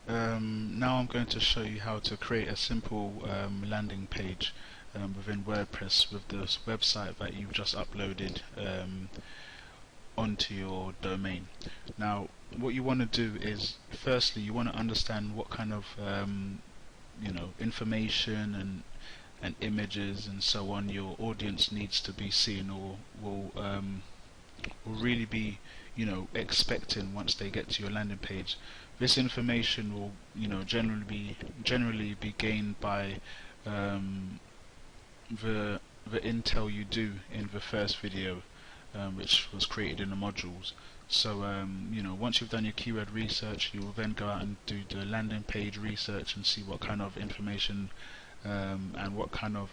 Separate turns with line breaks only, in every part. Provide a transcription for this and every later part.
Now I'm going to show you how to create a simple landing page within WordPress with this website that you've just uploaded onto your domain. Now what you want to do is, firstly, you want to understand what kind of information and images and so on your audience needs to be seen, or will really be expecting once they get to your landing page. This information will generally be gained by the intel you do in the first video, which was created in the modules. So once you've done your keyword research, you will then go out and do the landing page research and see what kind of information and what kind of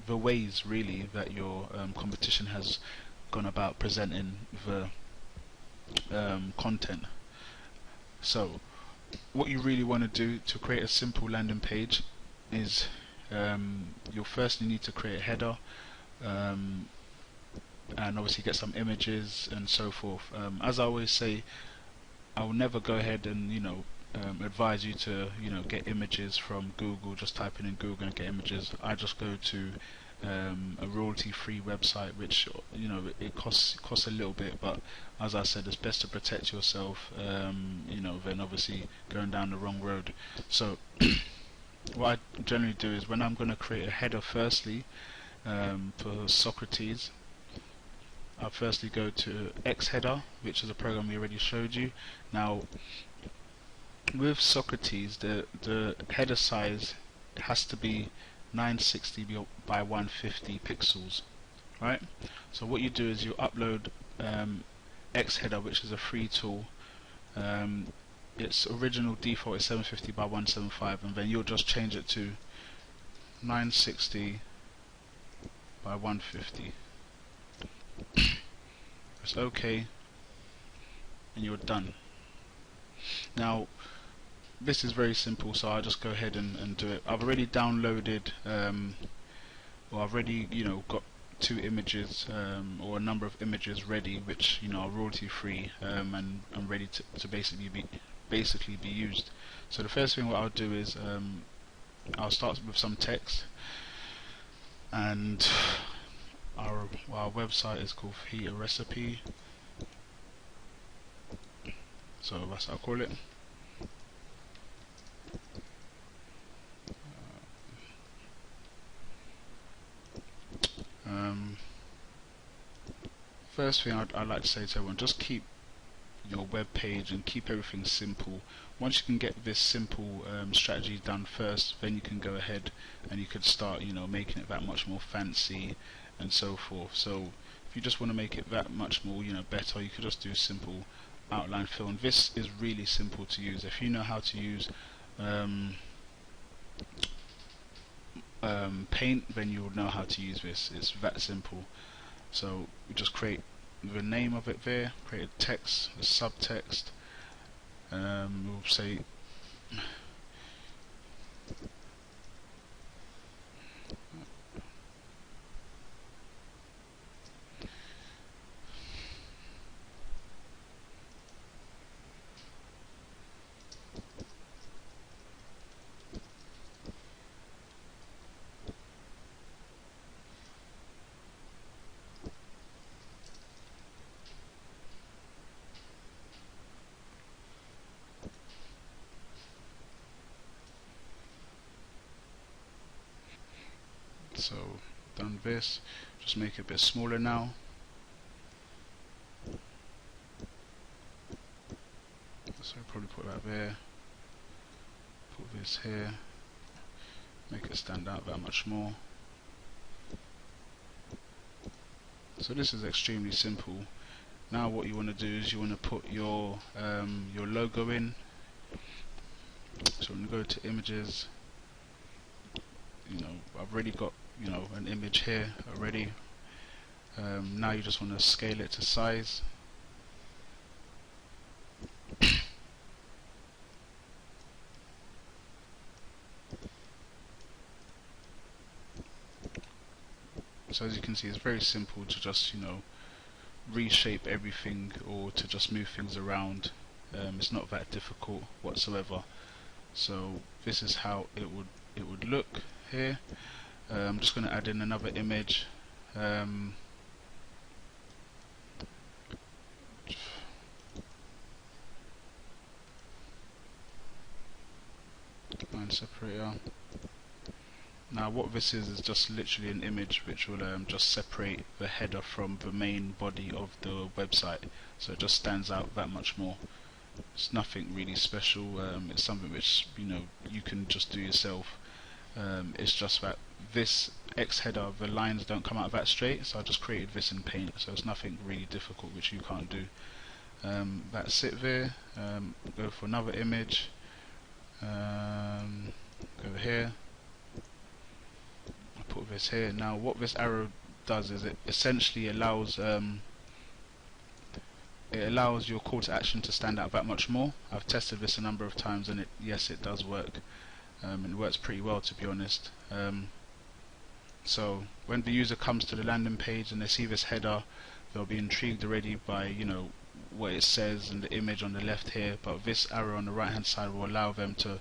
the ways really that your competition has gone about presenting the content. So what you really want to do to create a simple landing page is you'll firstly need to create a header, and obviously get some images and so forth. As I always say, I will never go ahead and advise you to get images from Google. Just type in Google and get images. I just go to a royalty-free website, which it costs a little bit, but as I said, it's best to protect yourself than obviously going down the wrong road. So what I generally do is, when I'm going to create a header, firstly for Socrates, I'll firstly go to Xheader, which is a program we already showed you. Now with Socrates, the header size has to be 960 by 150 pixels, right? So what you do is you upload Xheader, which is a free tool. Its original default is 750 by 175, and then you'll just change it to 960 by 150. Press OK and you're done. Now this is very simple, so I'll just go ahead and do it. I've already downloaded or I've already got two images or a number of images ready, which are royalty free and ready to basically be used. So the first thing what I'll do is I'll start with some text, and our website is called Fajita Recipe, so that's what I'll call it. First thing I'd like to say to everyone, just keep your web page and keep everything simple. Once you can get this simple strategy done first, then you can go ahead and you could start making it that much more fancy and so forth. So if you just want to make it that much more better, you could just do simple outline fill, and this is really simple to use. If you know how to use Paint, then you will know how to use this. It's that simple. So we just create the name of it there, create a text, a subtext. We'll say so done this, just make it a bit smaller now. So I'll probably put that there, put this here, make it stand out that much more. So this is extremely simple. Now what you want to do is you want to put your logo in. So I'm going to go to images. I've already got an image here already. Now you just want to scale it to size. So as you can see, it's very simple to just reshape everything, or to just move things around It's not that difficult whatsoever. So this is how it would look here. I'm just going to add in another image. Line separator. Now what this is just literally an image which will just separate the header from the main body of the website, so it just stands out that much more. It's nothing really special. It's something which you can just do yourself. It's just that this X header, the lines don't come out that straight, so I just created this in Paint, so it's nothing really difficult which you can't do. That's it there. Go for another image. Go here. I put this here. Now what this arrow does is it essentially allows your call to action to stand out that much more. I've tested this a number of times and yes, it does work. It works pretty well, to be honest. So when the user comes to the landing page and they see this header, they'll be intrigued already by what it says and the image on the left here, but this arrow on the right hand side will allow them to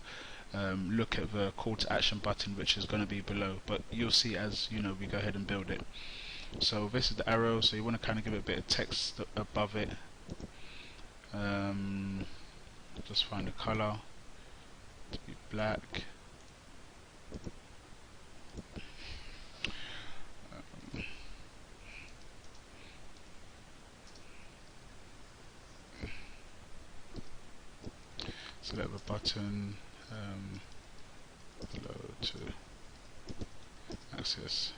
look at the call to action button, which is going to be below, but you'll see as we go ahead and build it. So this is the arrow, so you want to kind of give it a bit of text above it. Just find a color to be black. Select the button below to access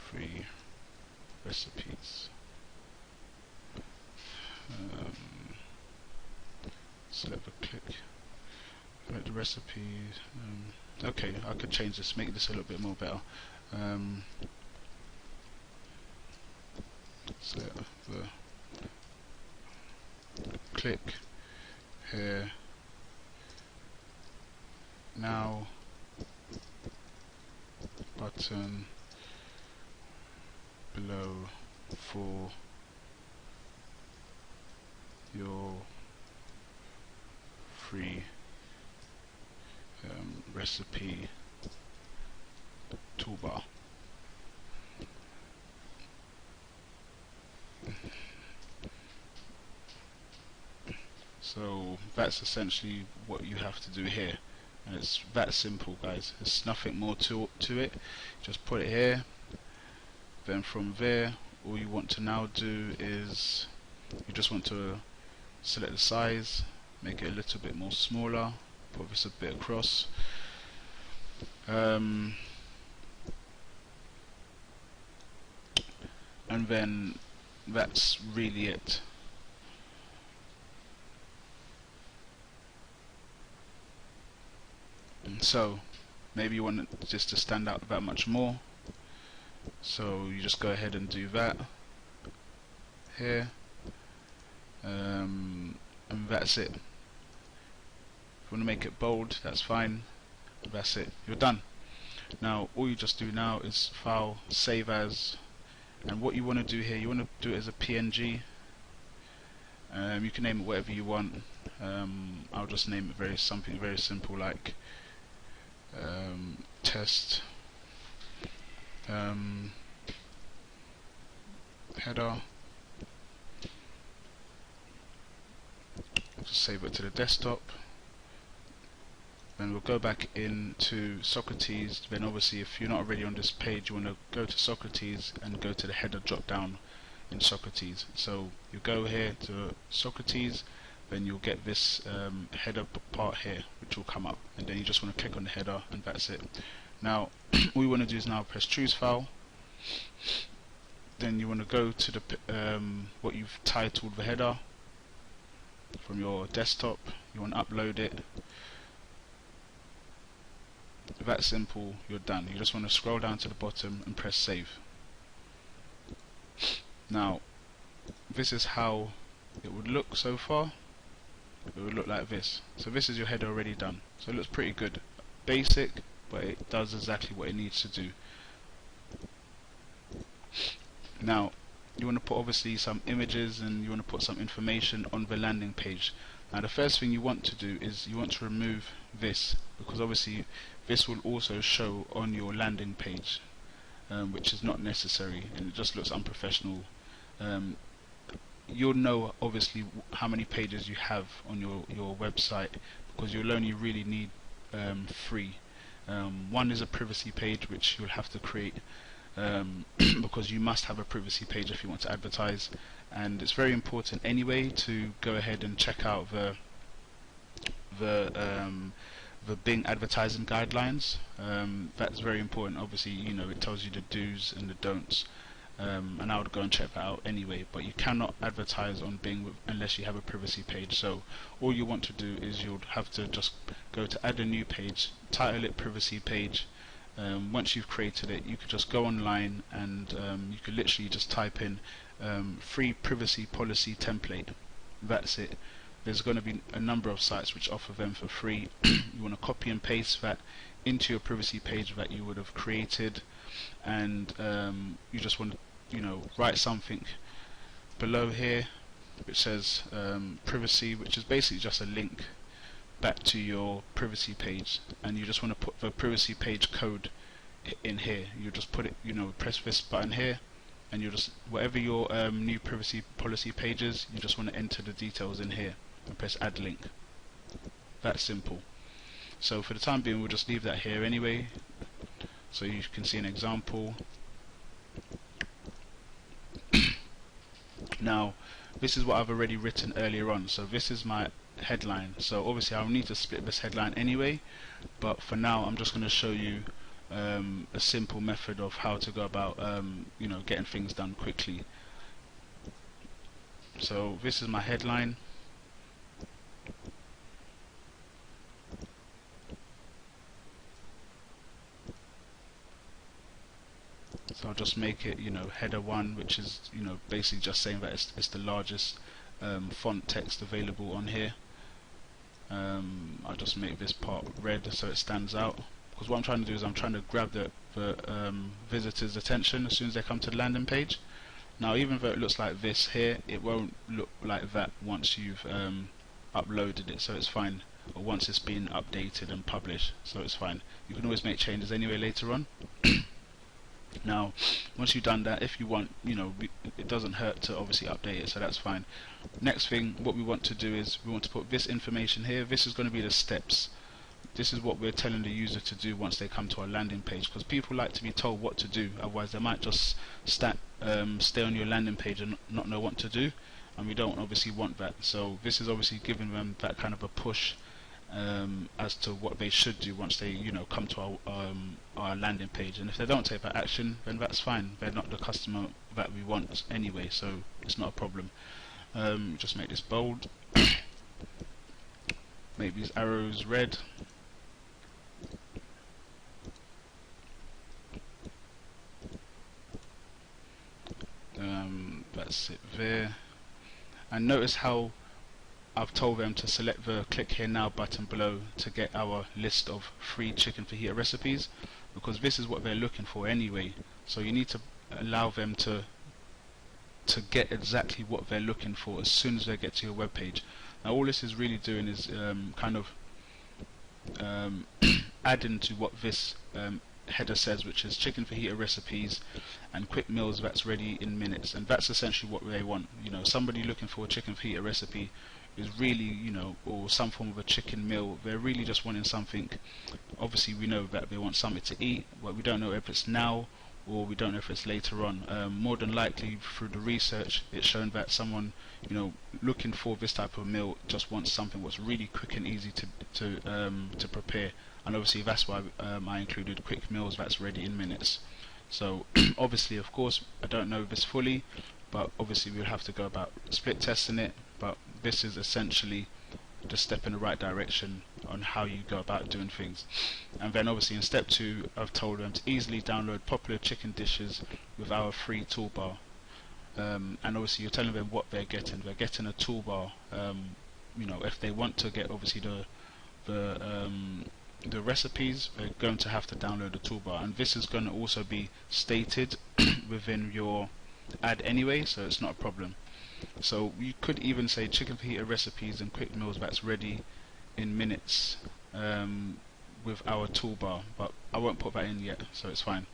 free recipes. Select the click. Select the recipes. Okay, I could change this, make this a little bit more better. Select the click here. Now button below for your free recipe toolbar. So that's essentially what you have to do here, and it's that simple, guys. There's nothing more to it. Just put it here, then from there all you want to now do is you just want to select the size, make it a little bit more smaller, put this a bit across, and then that's really it. So maybe you want it just to stand out that much more, so you just go ahead and do that here, and that's it. If you want to make it bold, that's fine. That's it, you're done. Now all you just do now is file, save as, and what you want to do here, you want to do it as a PNG. You can name it whatever you want. I'll just name it something very simple like test header. Just save it to the desktop. Then we'll go back into Socrates. Then obviously if you're not already on this page, you want to go to Socrates and go to the header drop down in Socrates. So you go here to Socrates, then you'll get this header part here which will come up, and then you just want to click on the header and that's it. Now all you want to do is now press choose file. Then you want to go to the what you've titled the header from your desktop. You want to upload it. That simple, you're done. You just want to scroll down to the bottom and press save. Now this is how it would look so far. It would look like this. So this is your header already done. So it looks pretty good. Basic, but it does exactly what it needs to do. Now you want to put obviously some images and you want to put some information on the landing page. Now the first thing you want to do is you want to remove this, because obviously this will also show on your landing page, which is not necessary and it just looks unprofessional. You'll know obviously how many pages you have on your website, because you'll only really need three. One is a privacy page, which you'll have to create, because you must have a privacy page if you want to advertise, and it's very important anyway to go ahead and check out the Bing advertising guidelines. That's very important. Obviously, it tells you the do's and the don'ts, and I would go and check that out anyway. But you cannot advertise on Bing unless you have a privacy page. So all you want to do is you'll have to just go to add a new page, title it privacy page. Once you've created it, you could just go online and you could literally just type in free privacy policy template. That's it. There's going to be a number of sites which offer them for free. You want to copy and paste that into your privacy page that you would have created, and you just want to write something below here which says privacy, which is basically just a link back to your privacy page, and you just want to put the privacy page code in here. You just put it, press this button here, and you just, whatever your new privacy policy page is, you just want to enter the details in here and press add link. That's simple. So for the time being, we'll just leave that here anyway, so you can see an example. Now this is what I've already written earlier on, so this is my headline. So obviously I'll need to split this headline anyway, but for now I'm just going to show you a simple method of how to go about getting things done quickly. So this is my headline. So I'll just make it header 1, which is basically just saying that it's the largest font text available on here. I'll just make this part red so it stands out, because what I'm trying to do is I'm trying to grab the visitor's attention as soon as they come to the landing page. Now even though it looks like this here, it won't look like that once you've uploaded it, so it's fine, or once it's been updated and published, so it's fine. You can always make changes anyway later on. Now once you've done that, if you want, it doesn't hurt to obviously update it, so that's fine. Next thing, what we want to do is we want to put this information here. This is going to be the steps. This is what we're telling the user to do once they come to our landing page, because people like to be told what to do, otherwise they might just stay on your landing page and not know what to do, and we don't obviously want that. So this is obviously giving them that kind of a push as to what they should do once they come to our landing page. And if they don't take that action, then that's fine, they're not the customer that we want anyway, so it's not a problem. Just make this bold, make these arrows red, that's it there. And notice how I've told them to select the click here now button below to get our list of free chicken fajita recipes, because this is what they're looking for anyway. So you need to allow them to get exactly what they're looking for as soon as they get to your web page. Now all this is really doing is kind of adding to what this header says, which is chicken fajita recipes and quick meals that's ready in minutes, and that's essentially what they want. Somebody looking for a chicken fajita recipe is really, or some form of a chicken meal, they're really just wanting something. Obviously we know that they want something to eat, but we don't know if it's now or we don't know if it's later on. More than likely through the research it's shown that someone looking for this type of meal just wants something what's really quick and easy to prepare, and obviously that's why I included quick meals that's ready in minutes. So obviously, of course, I don't know this fully, but obviously we'll have to go about split testing it, but this is essentially just step in the right direction on how you go about doing things. And then obviously in step 2 I've told them to easily download popular chicken dishes with our free toolbar, and obviously you're telling them what they're getting a toolbar. If they want to get obviously the recipes, they're going to have to download the toolbar, and this is going to also be stated within your ad anyway, so it's not a problem. So you could even say chicken fajita recipes and quick meals that's ready in minutes with our toolbar, but I won't put that in yet, so it's fine.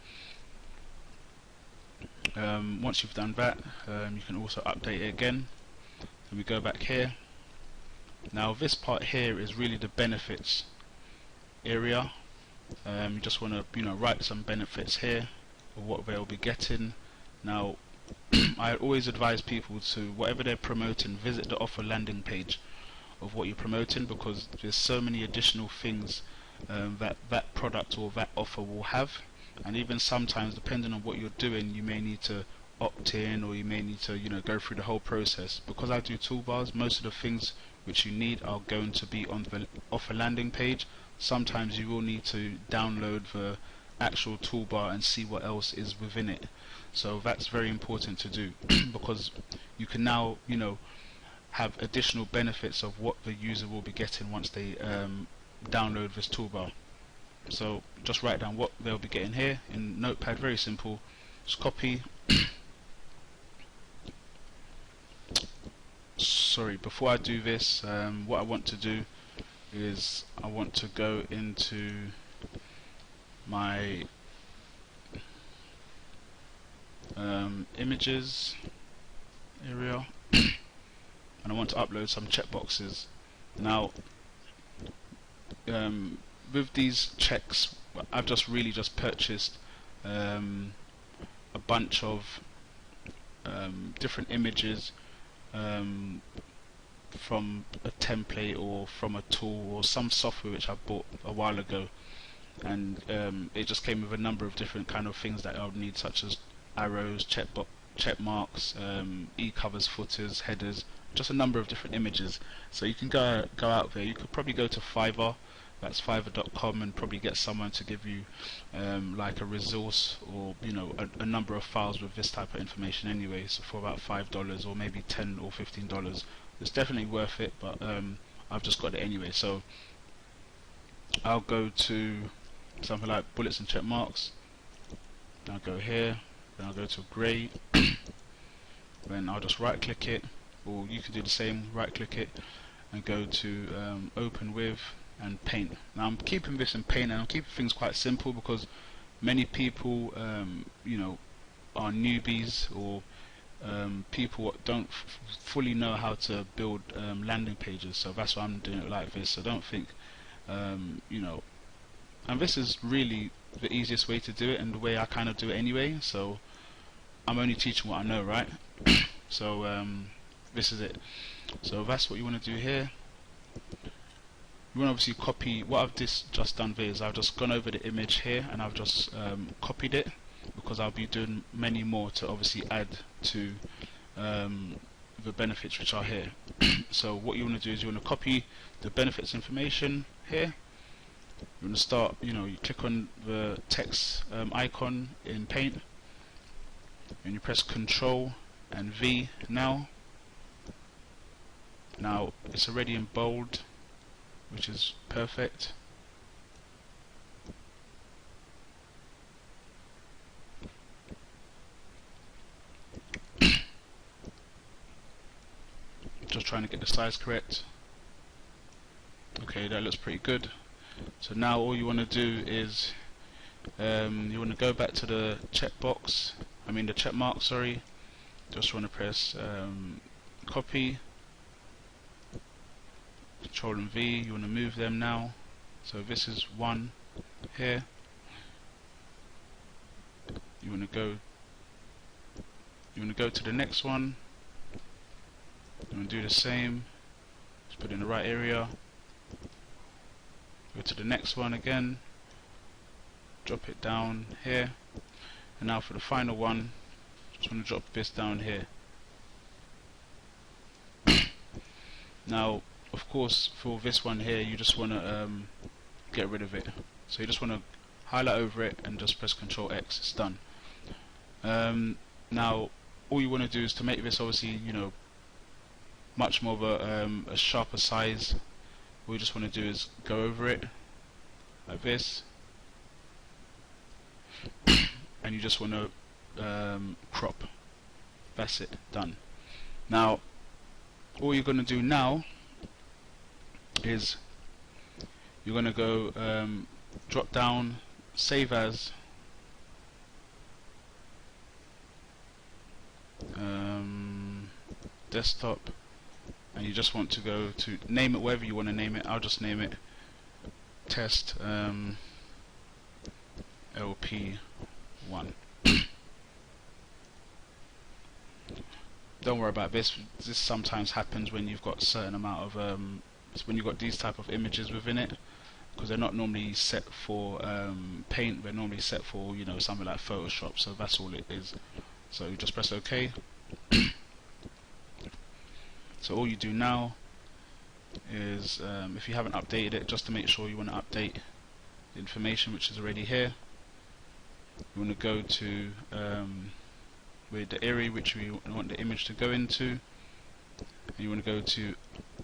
Once you've done that, you can also update it again, and we go back here. Now this part here is really the benefits area. You just want to write some benefits here of what they'll be getting. Now I always advise people to, whatever they're promoting, visit the offer landing page of what you're promoting, because there's so many additional things that product or that offer will have. And even sometimes, depending on what you're doing, you may need to opt in, or you may need to go through the whole process. Because I do toolbars, most of the things which you need are going to be on the offer landing page. Sometimes you will need to download the actual toolbar and see what else is within it. So that's very important to do because you can now have additional benefits of what the user will be getting once they download this toolbar. So just write down what they'll be getting here in Notepad. Very simple. Just copy. Sorry, before I do this, what I want to do is I want to go into my images area and I want to upload some checkboxes. Now with these checks, I've really just purchased a bunch of different images from a template or from a tool or some software which I bought a while ago, and it just came with a number of different kind of things that I would need, such as arrows, check marks, e-covers, footers, headers, just a number of different images. So you can go out there. You could probably go to Fiverr, that's fiverr.com, and probably get someone to give you like a resource or a number of files with this type of information anyway. So for about $5 or maybe $10 or $15, it's definitely worth it. But I've just got it anyway. So I'll go to something like bullets and check marks. I'll go here, then I'll go to grey. Then I'll just right click it, or you can do the same, right click it and go to open with and paint. Now I'm keeping this in paint, and I'm keeping things quite simple because many people are newbies, or people don't fully know how to build landing pages. So that's why I'm doing it like this. So don't think and this is really the easiest way to do it, and the way I kind of do it anyway. So I'm only teaching what I know, right? So this is it. So that's what you want to do here. You want to obviously copy. What I've just done there is I've just gone over the image here and I've just copied it, because I'll be doing many more to obviously add to the benefits which are here. So what you want to do is you want to copy the benefits information here. You want to start, you click on the text icon in Paint, and you press Control and V now. Now it's already in bold, which is perfect. Just trying to get the size correct. Okay, that looks pretty good. So now all you want to do is you want to go back to the checkbox, the check mark, sorry. Just want to press copy, Control and V. You want to move them now. So this is one here. You want to go to the next one. You want to do the same. Just put it in the right area. Go to the next one again. Drop it down here. And now for the final one, just want to drop this down here. Now, of course, for this one here, you just want to get rid of it. So you just want to highlight over it and just press Control X. It's done. Now, all you want to do is to make this obviously, much more of a sharper size. What you just want to do is go over it like this, and you just want to crop. That's it, done. Now all you're going to do now is you're going to go drop down save as desktop, and you just want to go to name it wherever you want to name it. I'll just name it test LP1. Don't worry about this. This sometimes happens when you've got a certain amount of when you've got these type of images within it, because they're not normally set for Paint. They're normally set for, you know, something like Photoshop. So that's all it is. So you just press OK. So all you do now is, if you haven't updated it, just to make sure you want to update the information which is already here, you want to go to with the area which we want the image to go into, and you want to go to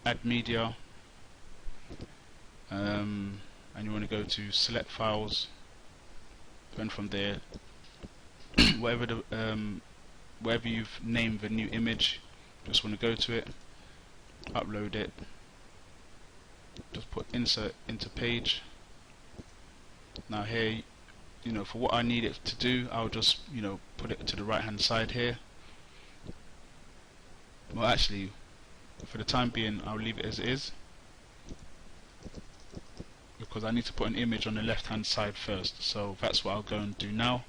Add Media, and you want to go to Select Files, and from there wherever you've named the new image, just want to go to it, upload it, just put insert into page. Now here, you know, for what I need it to do, I'll just, you know, put it to the right hand side here. Well, actually, for the time being, I'll leave it as it is, because I need to put an image on the left hand side first. So that's what I'll go and do now.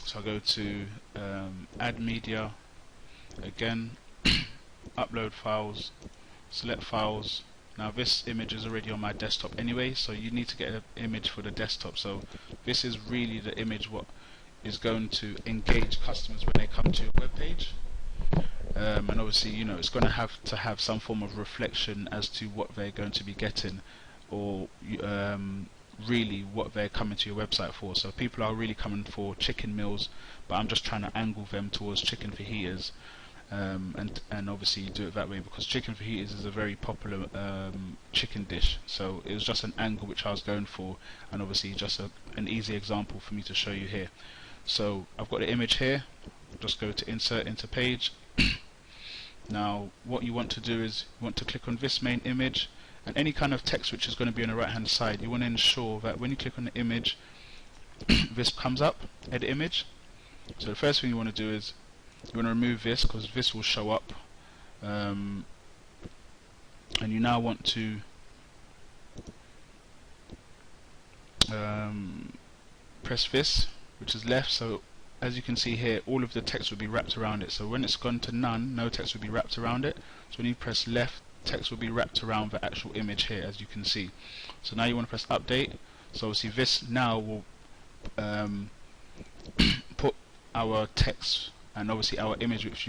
So I'll go to Add Media again, Upload Files, Select Files. Now this image is already on my desktop anyway, so you need to get an image for the desktop. So this is really the image what is going to engage customers when they come to your web page. And obviously, you know, it's going to have some form of reflection as to what they're going to be getting, or really what they're coming to your website for. So people are really coming for chicken meals, but I'm just trying to angle them towards chicken fajitas. And obviously you do it that way because chicken fajitas is a very popular chicken dish. So it was just an angle which I was going for, and obviously just an easy example for me to show you here. So I've got the image here. Just go to Insert into Page. Now what you want to do is you want to click on this main image, and any kind of text which is going to be on the right hand side, you want to ensure that when you click on the image this comes up, Edit Image. So the first thing you want to do is you want to remove this, because this will show up, and you now want to press this, which is left. So as you can see here, all of the text will be wrapped around it. So when it's gone to none, no text will be wrapped around it. So when you press left, text will be wrapped around the actual image here, as you can see. So now you want to press Update. So obviously this now will put our text and obviously our image which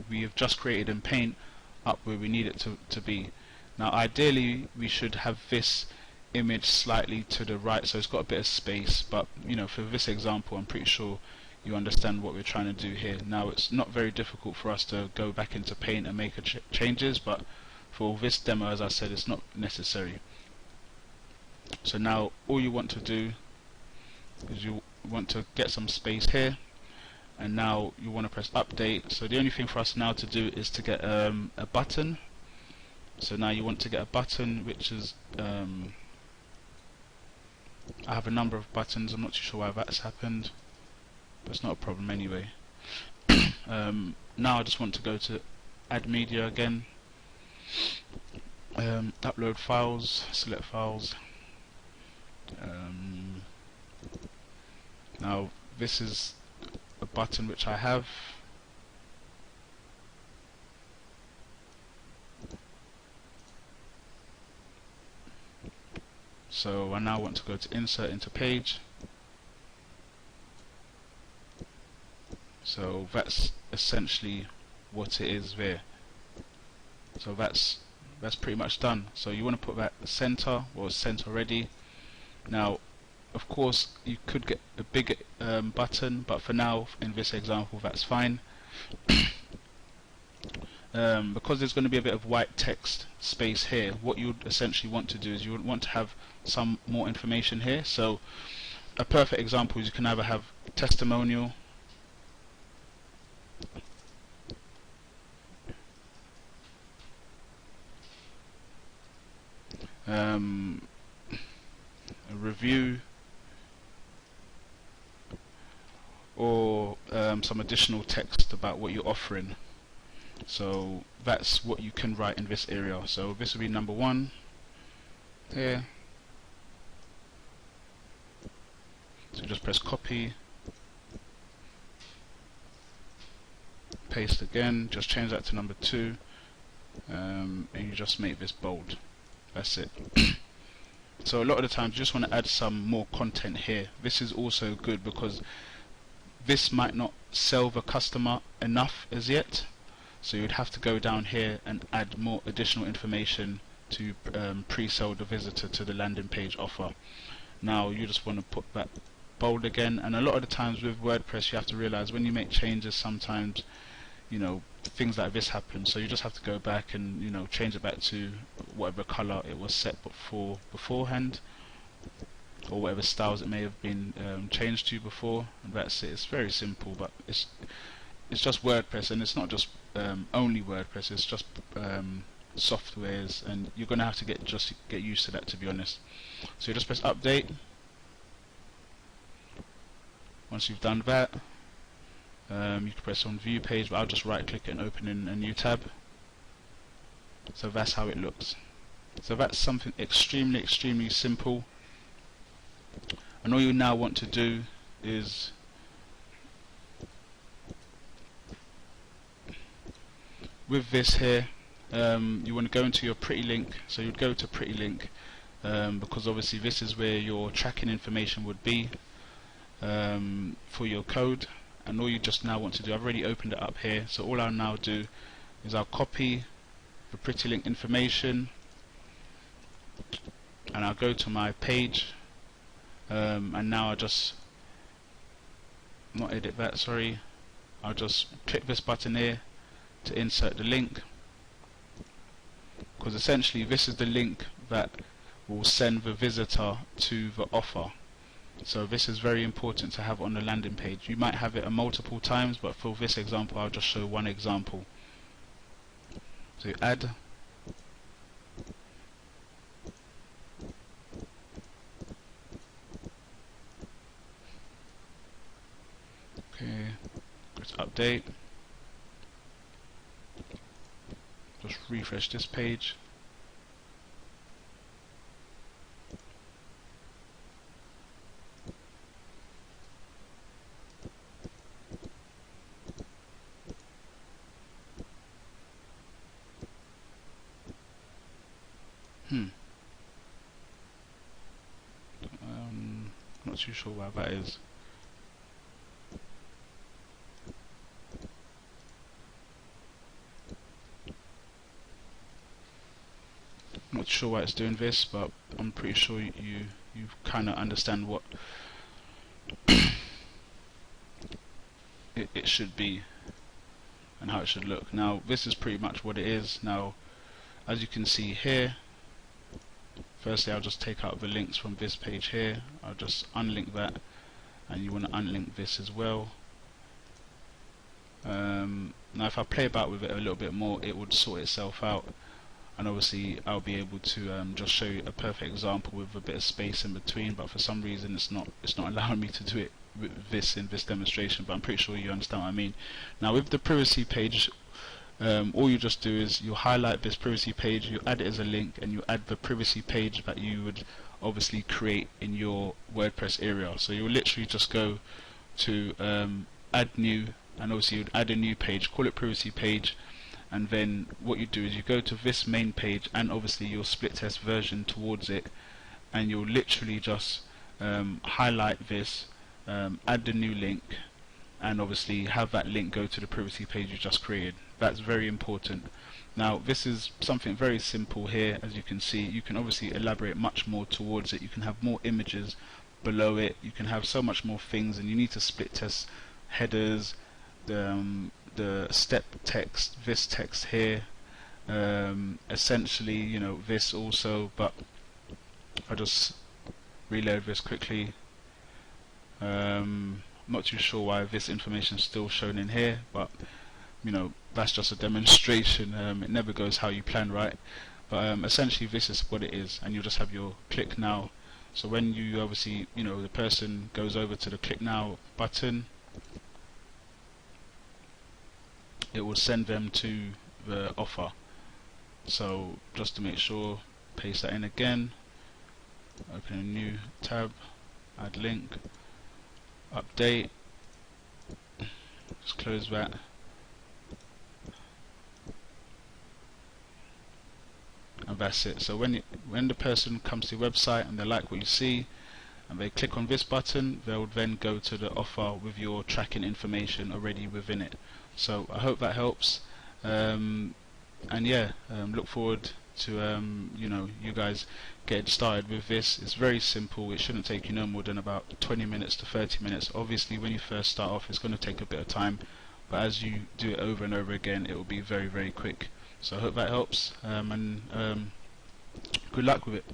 we have just created in Paint up where we need it to be. Now ideally we should have this image slightly to the right, so it's got a bit of space, but you know, for this example I'm pretty sure you understand what we're trying to do here. Now it's not very difficult for us to go back into Paint and make changes, but for this demo, as I said, it's not necessary. So now all you want to do is you want to get some space here, and now you want to press Update. So the only thing for us now to do is to get a button. So now you want to get a button which is I have a number of buttons. I'm not too sure why that's happened, but it's not a problem anyway. Now I just want to go to Add Media again, Upload Files, Select Files. Now this is a button which I have. So I now want to go to Insert into Page. So that's essentially what it is there. So that's pretty much done. So you want to put that center, or center already. Now of course you could get a bigger button, but for now in this example that's fine. Because there's going to be a bit of white text space here, what you would essentially want to do is you would want to have some more information here. So a perfect example is you can either have testimonial, a review, or some additional text about what you're offering. So that's what you can write in this area. So this will be number 1 here. So just press copy, paste again, just change that to number 2, and you just make this bold. That's it. So a lot of the times you just want to add some more content here. This is also good because this might not sell the customer enough as yet, so you'd have to go down here and add more additional information to pre-sell the visitor to the landing page offer. Now you just want to put that bold again, and a lot of the times with WordPress you have to realize when you make changes, sometimes things like this happen, so you just have to go back and change it back to whatever color it was set beforehand, or whatever styles it may have been changed to before, and that's it. It's very simple, but it's just WordPress, and it's not just only WordPress, it's just softwares, and you're gonna have to get used to that, to be honest. So you just press update. Once you've done that, you can press on view page, but I'll just right click it and open in a new tab. So that's how it looks. So that's something extremely simple, and all you now want to do is with this here, you want to go into your Pretty Link. So you'd go to Pretty Link because obviously this is where your tracking information would be for your code, and all you just now want to do, I've already opened it up here, so all I'll now do is I'll copy the Pretty Link information and I'll go to my page, and now I'll just not edit that, sorry, I'll just click this button here to insert the link, because essentially this is the link that will send the visitor to the offer. So this is very important to have on the landing page. You might have it multiple times, but for this example I'll just show one example. So you add, okay, go to update, just refresh this page. Not too sure why that is. Not sure why it's doing this, but I'm pretty sure you kind of understand what it should be and how it should look. Now this is pretty much what it is. Now as you can see here, firstly I'll just take out the links from this page here. I'll just unlink that, and you want to unlink this as well. Now if I play about with it a little bit more, it would sort itself out, and obviously I'll be able to just show you a perfect example with a bit of space in between, but for some reason it's not allowing me to do it with this in this demonstration, but I'm pretty sure you understand what I mean. Now with the privacy page, all you just do is you highlight this privacy page, you add it as a link, and you add the privacy page that you would obviously create in your WordPress area. So you will literally just go to add new, and obviously you'd add a new page, call it privacy page, and then what you do is you go to this main page and obviously your split test version towards it, and you'll literally just highlight this, add the new link, and obviously have that link go to the privacy page you just created. That's very important. Now this is something very simple here. As you can see, you can obviously elaborate much more towards it. You can have more images below it, you can have so much more things, and you need to split test headers, the step text, this text here, essentially this also, but I'll just reload this quickly. Not too sure why this information is still shown in here, but that's just a demonstration. It never goes how you plan, right? But essentially this is what it is, and you'll just have your click now. So when you obviously, the person goes over to the click now button, it will send them to the offer. So just to make sure, paste that in again, open a new tab, add link, update, just close that. And that's it. So when the person comes to the website and they like what you see and they click on this button, they'll then go to the offer with your tracking information already within it. So I hope that helps, and yeah, look forward to you guys get started with this. It's very simple. It shouldn't take you no more than about 20 minutes to 30 minutes. Obviously when you first start off it's going to take a bit of time, but as you do it over and over again it will be very, very quick. So I hope that helps, and good luck with it.